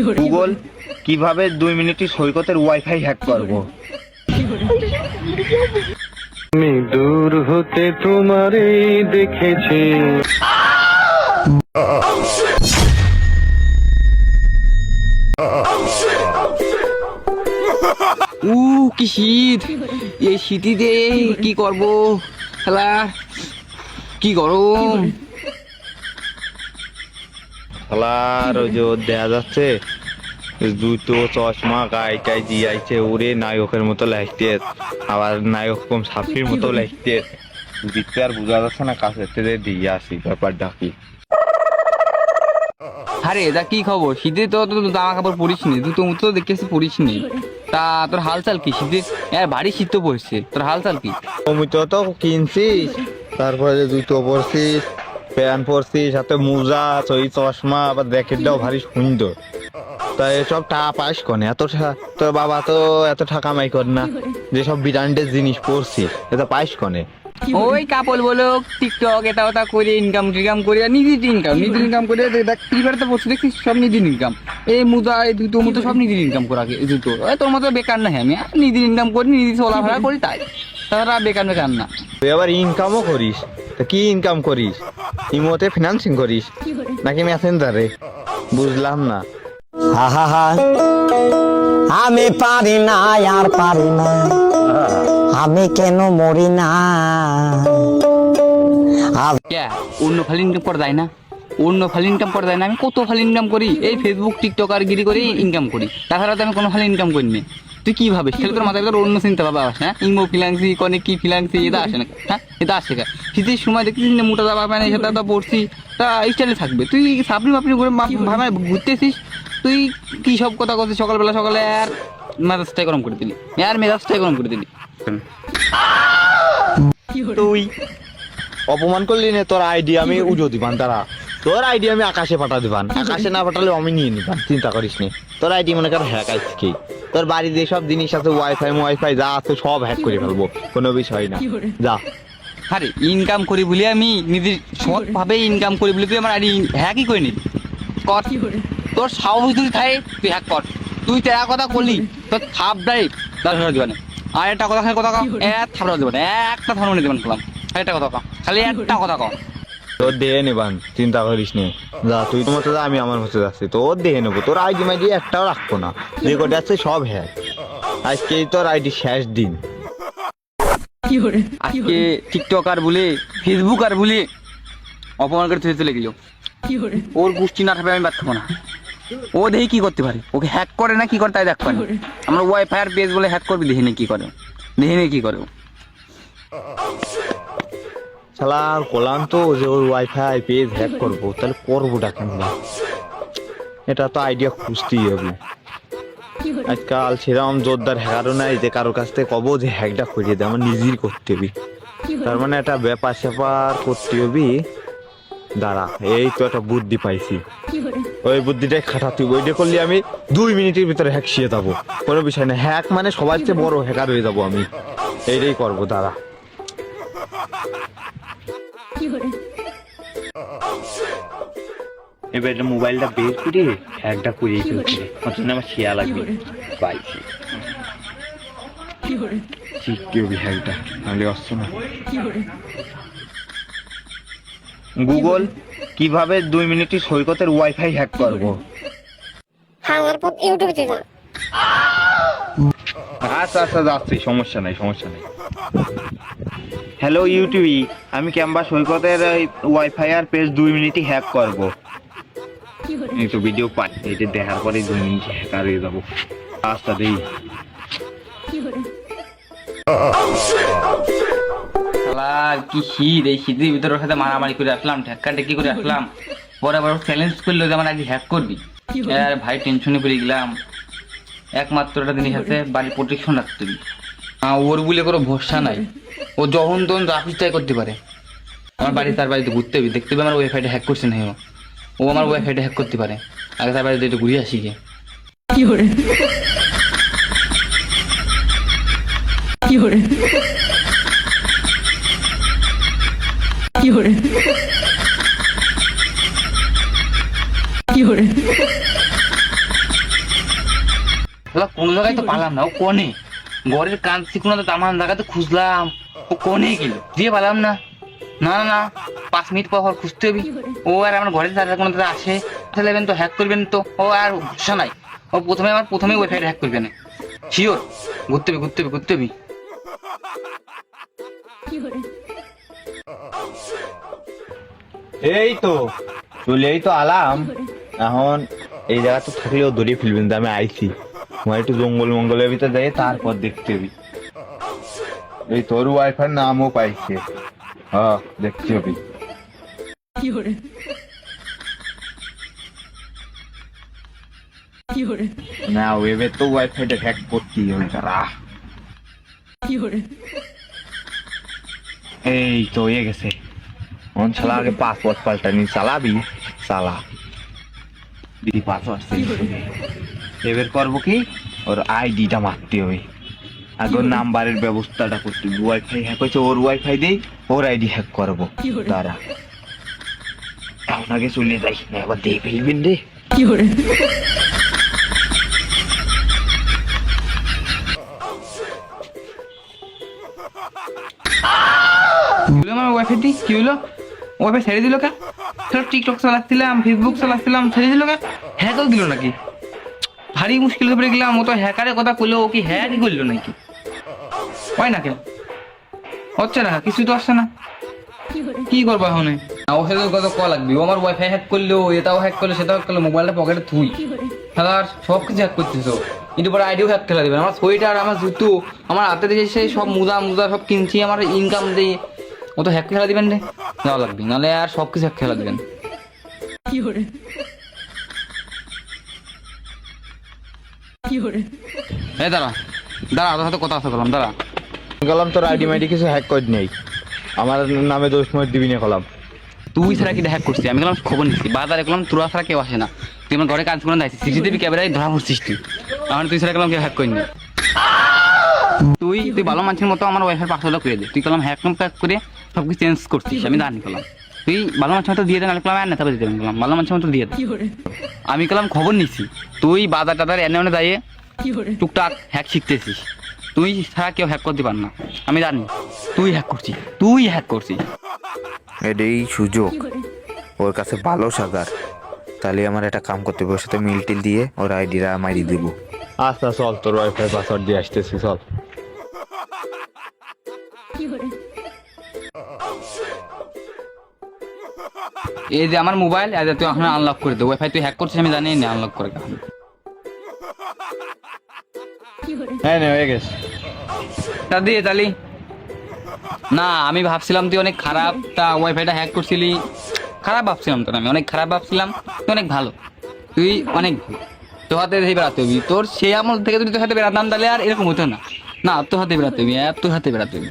Google কিভাবে 2 মিনিটে সৈকতের ওয়াইফাই হ্যাক করব? আমি দূর হতে তোমারে দেখেছি। কি শীত! এই শীতিতে কি করব খেলা, কি গরম! শালার ওই যে দেখা যাচ্ছে জুতো চশমা গায়ে টাই দিয়ে আইছে, ওরে নায়কের মতো লাগতে, আবার নায়ক কম সাফির মতো লাগতে। দিতে আর বোঝা যাচ্ছে না, কাছে থেকে দিয়ে আসি ব্যাপারটা কি। আরে এটা কি খবর? শীতে তো জামা কাপড় পরিস নি, জুতো মুতো দেখতেছি পরিস নি। তা তোর হালচাল কি? শীতে ভারী শীত তো পড়ছে, তোর হালচাল কি? অমিত তো কিনছিস, তারপরে জুতো পরছিস, প্যান্ট পরছিস, সাথে মোজা, চশমা, আবার জ্যাকেটটাও ভারী সুন্দর। তা এসব টাকা পাস কনে? তোর বাবা তো এত টাকা কামাই কর না, যেসব ব্র্যান্ডের জিনিস পরছিস এটা পাইস কনে? ওই কাপড় বলো, টিকটক এটা ওটা করে ইনকাম টিকাম করে, নিজের ইনকাম করে দেখ। ফ্রিফায়ার তো পড়ছি দেখছিস, সব নিজের ইনকাম। এই মুদা, এই জুতো মুতো সব নিজের ইনকাম করা, জুতো তোর মতো বেকার না। হ্যাঁ, আমি নিজের ইনকাম করি, নিজে চলাফেরা করি, তাই তাছাড়া বেকার না। তুই আবার ইনকামও করিস? তা কি ইনকাম করিস? ইমোতে ফিনান্সিং করিস নাকি মেসেঞ্জারে? বুঝলাম না। আমি পারি না, আর পারি না, আমি কেন মরি না। অন্য খালি ইনকাম করা যায় না? আমি কত খালি ইনকাম করি, এই ফেসবুক টিকটক আর গিরি করে ইনকাম করি। তাছাড়া তো আমি কোনো খালি ইনকাম করিনি। তুই কি ভাবিস? খেলে তোর মাথায় অন্য চিন্তা ভাবা আসে? হ্যাঁ, ইমো ফিলান্সি কনে কি ফিলান্সি এটা আসে না? হ্যাঁ, এটা আসে না। শীতের সময় দেখছিস না, মোটা দাবা পায় না, সেটা পড়ছি, তা স্টাইলে থাকবে। তুই সাপনি মাপনি করে ভাবে ঘুরতেছিস। তুই কি সব কথা করছিস? সকালে আর মেজাজটাই গরম করে দিলি, তুই অপমান করলি না, তোর আইডি আমি উজো দিবান। তারা তোর আইডি আমি আকাশে পাঠা দিবান, আকাশে না পাঠালে আমি নিয়ে নিবান, চিন্তা করিস নি। তোর আইডি মনে কর হ্যাক আজকে, তোর বাড়ির যেসব জিনিস আছে, ওয়াইফাই যা আছে সব হ্যাক করে ফেলবো, কোনো বিষয় না। যা। আরে ইনকাম করি বলে, আমি নিজের সৎ ভাবে ইনকাম করি বলে তুই আমার আইডি হ্যাকই করে নিবি? কর, তোর সাহস যদি থাকে তুই হ্যাক কর। তুই তেরা কথা করলি, তোর থাপ দেয় 10,000 দিবেন। আর একটা কথা খালি কথা কম, থাপড়া দেবেন, একটা থাপড়া দিবেন খেলাম। একটা কথা কম, খালি একটা কথা কম। তোর দেহে নেবান, চিন্তা করিস নি। যা, তুই তোমার যা, আমি আমার মতো যাচ্ছি। তোর দেহে নেবো, তোর আইডি মাইডি একটাও রাখবো না, যে কটা আছে সব হ্যাক। আজকেই তোর আইডি শেষ দিন। আজকে টিকটক আর বলে, ফেসবুক আর বলে অপমান করে তুই চলে গেল। ওর গোষ্ঠী না থাকবে আমি বাদ খাবো না। ও দেখি কি করতে পারে, ওকে হ্যাক করে না কি করে তাই দেখ পারে। আমরা ওয়াইফাই আর পেজ বলে হ্যাক করবি, দেখি কি করে। শালা বললাম তো যে ওর ওয়াইফাই পেজ হ্যাক করবো, তাহলে করবোটা কেমন? এটা তো আইডিয়া খুঁজতেই হবে। আজকাল সেরকম জোরদার হ্যাকারও নাই যে কারোর কাছ থেকে কব যে হ্যাকটা করিয়ে দেয়, আমার নিজেই করতে হবে। তার মানে একটা ব্যাপার স্যাপার করতে হবে। দাঁড়া, এই তো একটা বুদ্ধি পাইছি, ওই বুদ্ধিটাই খাটাতে হবে। ওইটা করলে আমি 2 মিনিটের ভিতরে হ্যাক শিয়ে যাবো, কোনো বিষয় না। হ্যাক মানে সবার চেয়ে বড় হ্যাকার হয়ে যাবো আমি। এইটাই করবো, দাঁড়া। এবার এটা মোবাইলটা বের করে হ্যাকটা করিয়ে ফেলছি, আমার শেয়া লাগবে। পাইছি, শিখতে হবে হ্যাকটা, নাহলে আসছে না। গুগল কিভাবে 2 মিনিটে সৈকতের ওয়াইফাই হ্যাক করব? আচ্ছা যাচ্ছি, সমস্যা নাই। হ্যালো ইউটিউবে, আমি ক্যাম্বা সৈকতের ওয়াইফাই আর পেজ 2 মিনিটে হ্যাক করব। এই তো ভিডিও পাই, এটা দেখার পরে 2 মিনিটে হ্যাকার হয়ে যাবো। আচ্ছা দেই। কি শীত! এই শীতের ভিতরে ওর সাথে মারামারি করে আসলাম, ঠেক্কি করে আসলাম। পরে আবার চ্যালেঞ্জ করলো যে আমার আজকে হ্যাক করবি। আর ভাই টেনশনে পড়ে গেলাম। একমাত্র একটা জিনিস আছে, বাড়ির প্রোটেকশন রাখতে হবে। ওর বলে কোনো ভরসা নাই, ও যখন তখন যা চাই করতে পারে। আমার বাড়ি, তার বাড়িতে ঘুরতে হবে, দেখতে হবে আমার ওয়াইফাইটা হ্যাক করছে না। ও আমার ওয়াইফাইটা হ্যাক করতে পারে, আগে তার বাড়িতে একটু ঘুরে আসি গিয়ে। শালা কোনো জায়গায় তো পালাম না, ও কোনে ঘরের কান চিকুনা তো তামান জায়গাতে খুঁজলাম, ও কোনে গেল দিয়ে পালাম না। না না না 5 মিনিট পর খুঁজতে হবে। ও আর আমার ঘরের জায়গা কোনো আসে ফেলেবেন তো হ্যাক করবেন তো, ও আর ভরসা নাই। ও প্রথমে ওয়াইফাই হ্যাক করবে না, শিওর। ঘুরতে হবে। এই তো চলেই তো আলাম। এখন এই জায়গা তো থাকলেও ধরে ফেলবেন যে আমি আইছি। আমার একটু জঙ্গলের ভিতরে যাই, তারপর দেখতে হবে। এই তোর ওয়াইফাই নামও পাইছে, হ্যাঁ দেখতে হবে। না ওয়েবে তো ওয়াইফাইটা হ্যাক করতেই হবে তারা। এই তো হয়ে গেছে। অন শালা আগে পাসওয়ার্ড পাল্টানি, চালাবি চালা দিদি পাসওয়ার্ড এবার করবো কি, ওর আইডিটা মারতে হবে। আগে ওর নাম্বারের ব্যবস্থাটা করতে হবে। ওয়াইফাই হ্যাক হয়েছে, ওর ওয়াইফাই দেই, ওর আইডি হ্যাক করবো তারা। এখন আগে চলে যাই, না আবার দিয়ে ফেলবেন রে। আমার ওয়াইফাই দি কি হলো, ওয়াইফাই ছেড়ে দিল কে? টিকটক চালাচ্ছিলাম, ফেসবুক চালাচ্ছিলাম, ছেড়ে দিল কে? হ্যাকও দিল নাকি? ভারী মুশকিল পড়ে গেলাম। ও তো হ্যাকারের কথা কইলো, ও কি হ্যাকই করলো নাকি? হয় না কেন হচ্ছে না, কিছুই তো আসছে না, কি করবো এখন? ওর সাথে কত কল লাগবে? ও আমার ওয়াইফাই হ্যাক করলো, এটাও হ্যাক করলো, সেটাও হ্যাক করলো, মোবাইলটা পকেটে থুই খেলার সব কিছু হ্যাক করতেছো। কিন্তু পরে আইডিও হ্যাক খেলা দিবেন। আমার সোয়েটার, আমার জুতো, আমার হাতে দিয়ে সেই সব মুজা সব কিনছি, আমার ইনকাম দিয়ে ও তো হ্যাক খেলা দিবেন রে, যাওয়া লাগবে, নাহলে আর সব কিছু হ্যাক খেলা দিবেন। এই দাঁড়া তোর সাথে কথা আছে বললাম, দাঁড়া। গেলাম তোর আইডি মাইডি কিছু হ্যাক করে নেই, আমার নামে দোষ মত দিবি না কলাম। তুই ছাড়া কি হ্যাক করছিস? আমি গেলাম খবর নিচ্ছি, বাজারে গেলাম, তোরা ছাড়া কেউ আসে না। তুই আমার ঘরে কাজ করে যাইছিস, সিসিটিভি ক্যামেরায় ধরা পড়ছিস তুই। আমার তুই ছাড়া গেলাম কেউ হ্যাক করিনি। তুই ভালো মানুষের মতো আমার ওয়াইফাই পাসওয়ার্ডটা করে দে। তুই কলাম হ্যাক করে সব কিছু চেঞ্জ করছিস, আমি জানি কলাম। তুই ভালো মানুষের মতো দিয়ে দেন, আমি কলাম নেতা দিতে গেলাম, ভালো মানুষের মতো দিয়ে দে। আমি কলাম খবর নিচ্ছি, তুই বাজার টাজার এনে যাইয়ে টুকটাক হ্যাক শিখতেছিস। তুই ছাড়া কেউ হ্যাক করতে পার না, আমি জানি। তুই হ্যাক করছিস। এটাই সুযোগ ওর কাছে ভালো সাজার। তাহলে আমার একটা কাম করতে হবে, ওর সাথে মিল টিল দিয়ে ওর আইডিটা মারি দিব। আচ্ছা চল, তোর ওয়াইফাই পাসওয়ার্ড দিয়ে আসতেছি, চল। এই যে আমার মোবাইল, তুই এখন আনলক করে দে। ওয়াইফাই তুই হ্যাক করছিস আমি জানি না, আনলক করে এখন। হ্যাঁ হয়ে গেছে। তা দিয়ে তালি না, আমি ভাবছিলাম তুই অনেক খারাপ, তা ওয়াইফাইটা হ্যাক করছিলি। খারাপ ভাবছিলাম তো, আমি অনেক খারাপ ভাবছিলাম। তুই অনেক ভালো, তুই অনেক ভালো। তোর হাতে বেড়াতে হবি, তোর সে আমল থেকে যদি তোর হাতে বেড়াতাম তাহলে আর এরকম হতো না। না তোর হাতে বেড়াতে হবি, তোর হাতে বেড়াতে হবি।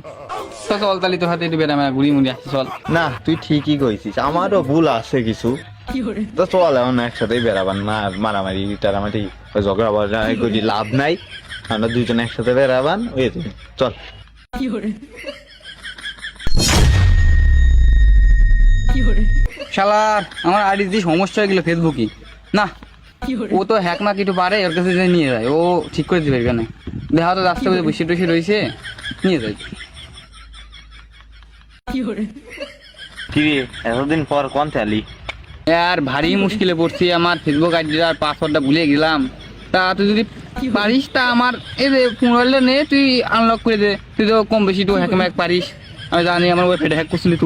তো চল তালি, তোর হাতে একটু বেড়া ঘুরি মুড়ি আসছি, চল। না তুই ঠিকই কইছিস, আমারও ভুল আছে কিছু। তো চল এখন একসাথেই বেড়াবার, না মারামারি টারামারি ঝগড়া বাজা করি লাভ নাই। আমরা দুজন একসাথে বেড়াবান, ওই চল। শালার আমার আইডি দিয়ে সমস্যা হয়ে গেল ফেসবুকে। না ও তো হ্যাক না কিছু পারে, ওর কাছে যে নিয়ে যায়, ও ঠিক করে দিবে কেন? দেখা তো রাস্তা বসে টসে রয়েছে, নিয়ে যায়। কি রে এতদিন পর কোন চালি? আর ভারী মুশকিলে পড়ছি, আমার ফেসবুক আইডির পাসওয়ার্ডটা ভুলে গেলাম। তা তুই যদি পারিস তা আমার এই যে মোবাইলটা নে, তুই আনলক করে দে। তুই তো কম বেশি তো হ্যাক ম্যাক পারিস, আমি জানি। আমার ওয়াইফাইটা হ্যাক করছিলি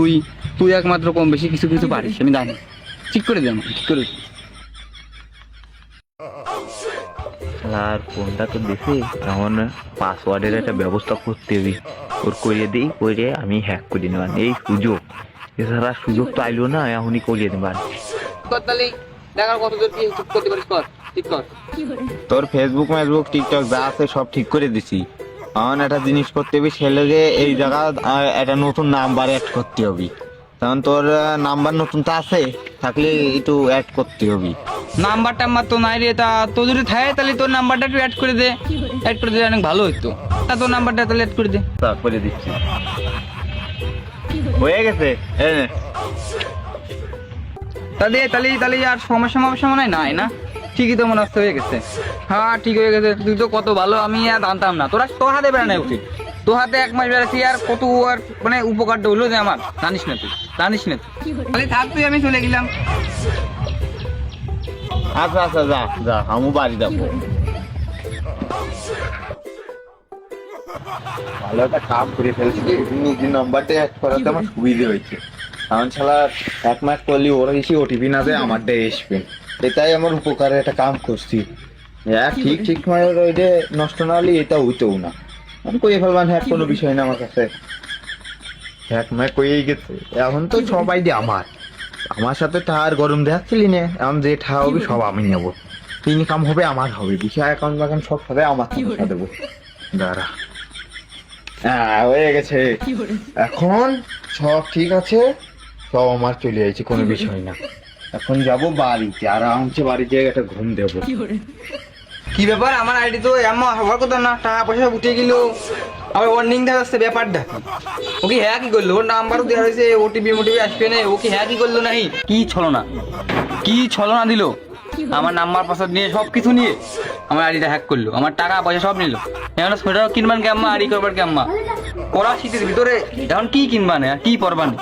তুই একমাত্র কম বেশি কিছু কিছু পারিস, আমি জানি। ঠিক করে দে, আমার ঠিক করে দে। আর ফোনটা তো দেখে এখন পাসওয়ার্ডের একটা ব্যবস্থা করতে হবে। ওর করিয়ে দিই, করে আমি হ্যাক করে নেবার এই সুযোগ, এছাড়া সুযোগ তো আইলো না, এখনই করিয়ে নেবার। দেখার কত দূর কি ঠিক করতে পারিস কর, ঠিক কর। তোর ফেসবুক টিকটক যা আছে সব ঠিক করে দিছি। এখন একটা জিনিস করতে হবে, ছেলেকে এই জায়গা একটা নতুন নাম্বার অ্যাড করতে হবে। তখন তোর নাম্বার নতুনটা আছে, থাকলে একটু অ্যাড করতে হবে। নাম্বার টাম্বার তো নাই রে, তা তো যদি থাকে তাহলে তোর নাম্বারটা একটু অ্যাড করে দে। অ্যাড করে দিলে অনেক ভালো হইতো। তা তোর নাম্বারটা তাহলে অ্যাড করে দে। করে দিচ্ছি, হয়ে গেছে। তাহলে আর সমস্যা নাই না? ঠিকই তো মনে হচ্ছে হয়ে গেছে। হ্যাঁ ঠিক হয়ে গেছে, তুই তো কত ভালো, আমি আর জানতাম না। তোর হাতে বেড়ানো উচিত, তোর হাতে 1 মাস বেড়াচ্ছি আর কত আর মানে উপকারটা হলো যে আমার, জানিস না তুই, জানিস না তুই। খালি থাক তুই, আমি চলে গেলাম। আচ্ছা আচ্ছা, যা যা, আমি বাড়ি যাবো। ভালো একটা কাম করে ফেলছি, নিজের নাম্বারটা হ্যাক করাতে আমার সুবিধে হয়েছে। কারণ শালা 1 মাস করলি ওরা এসে ওটিপি না দেয়, আমারটা আসবে। এটাই আমার উপকারে একটা কাম করছি। ঠিক ঠিক মানে ওই যে নষ্ট না হলে এটা হইতেও না। আমি কই ফেলবান, হ্যাক কোনো বিষয় না আমার কাছে। হ্যাক ম্যাক কইই গেছে, এখন তো সবাই দিয়ে আমার সাথে টার গরম দেখাচ্ছিলি না, এখন যে ঠা হবে সব আমি নেবো। ইনকাম হবে আমার হবে, বিষয় অ্যাকাউন্ট বাকাউন্ট সব হবে আমার টাকা দেবো। দাঁড়া, হ্যাঁ হয়ে গেছে, এখন সব ঠিক আছে, সব আমার চলে যাচ্ছে, কোনো বিষয় না। এখন যাব বাড়িতে, আরামসে বাড়িতে একটা ঘুম দেবো। কি ব্যাপার, আমার আইডি তো এমন হওয়ার কথা না, টাকা পয়সা উঠে গেল, আবার ওয়ার্নিং দেখাচ্ছে, ব্যাপারটা ও কি হ্যাঁ কি করলো? ওর নাম্বারও দেওয়া হয়েছে, ওটিপি মোটিপি আসবে না, ও কি হ্যাঁ কি করলো নাহি? কি ছলনা, কি ছলনা দিল, আমার নাম্বার পাসওয়ার্ড নিয়ে সব কিছু নিয়ে আমার আইডিটা হ্যাক করলো, আমার টাকা পয়সা সব নিল। এখন সোয়েটারও কিনবান কে আম্মা, আইডি করবার কে আম্মা? পড়া শীতের ভিতরে এখন কি কিনবানে আর কি পরবানে?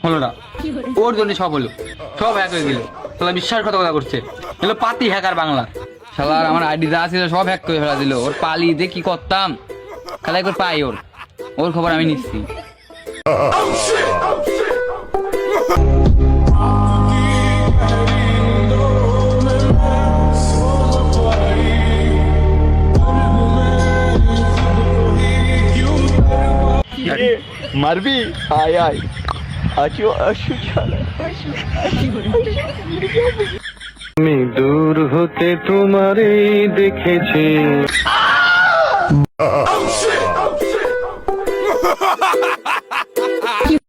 হলো না, ওর জন্য সব হলো, সব হ্যাক হয়ে গেল। শালা বিশ্বাসঘাতকতা করছে, এগুলো পাতি হ্যাকার বাংলা। শালার আমার আইডি যা ছিল সব হ্যাক করে ফেলা দিল। ওর পালি দিয়ে কি করতাম, খেলা একবার পাই, ওর খবর আমি নিচ্ছি। মারবি? আয় আয়, আচু আচু চলো। আমি দূর হতে তোমারে দেখেছি।